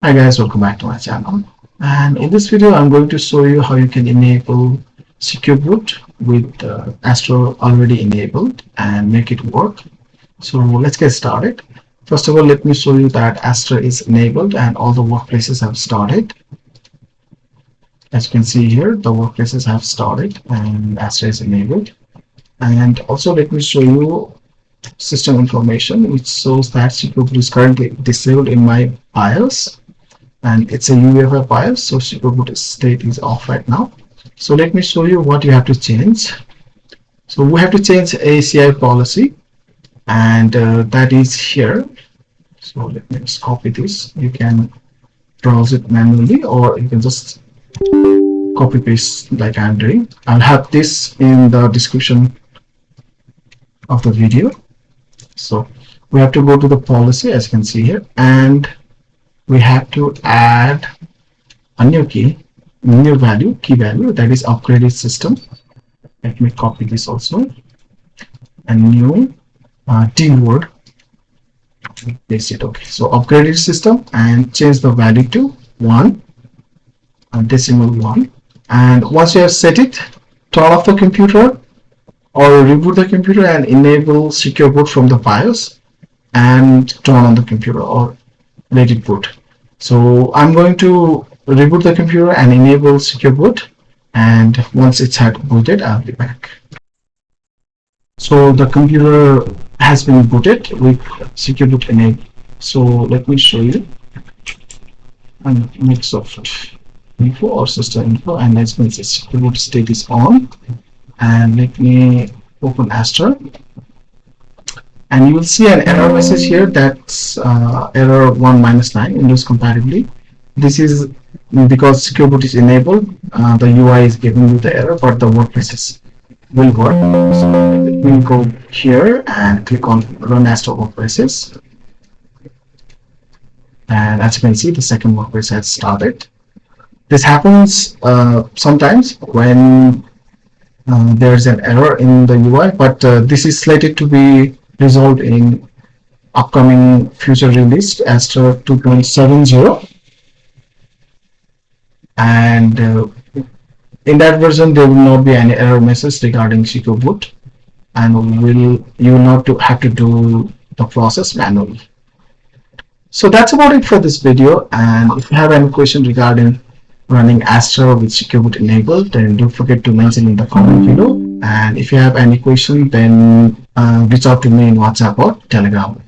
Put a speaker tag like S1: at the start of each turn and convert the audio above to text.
S1: Hi guys, welcome back to my channel. And in this video, I'm going to show you how you can enable secure boot with ASTER already enabled and make it work. So let's get started. First of all, let me show you that ASTER is enabled and all the workplaces have started. As you can see here, the workplaces have started and ASTER is enabled. And also let me show you system information, which shows that secure boot is currently disabled in my BIOS. And it's a UEFI BIOS, so secure boot state is off right now. So let me show you what you have to change. So we have to change ACPI policy, and that is here. So let me just copy this. You can browse it manually, or you can just copy paste like I'm doing. I'll have this in the description of the video. So we have to go to the policy, as you can see here, and we have to add a new key value, that is upgraded system. Let me copy this also, and new DWORD. Paste it. Okay, so upgraded system, and change the value to 1, decimal 1. And once you have set it, turn off the computer or reboot the computer and enable secure boot from the BIOS and turn on the computer or let it boot. So I'm going to reboot the computer and enable secure boot, and once it's had booted, I'll be back. So the computer has been booted with secure boot enabled. So let me show you a mix of info or system info, and as well as secure boot state is on. And let me open ASTER. And you will see an error message here, that's error 1-9 Windows compatibility. This is because secure boot is enabled. The UI is giving you the error, but the workplaces will work. So let me go here and click on Run ASTER Workplaces. And as you can see, the second workplace has started. This happens sometimes when there's an error in the UI, but this is slated to be resolved in upcoming future release ASTER 2.70, and in that version there will not be any error message regarding secure boot, and you will not have to do the process manually. So that's about it for this video, and if you have any question regarding running ASTER with secure boot enabled, then don't forget to mention in the comment below. And if you have any question, then reach out to me in WhatsApp or Telegram.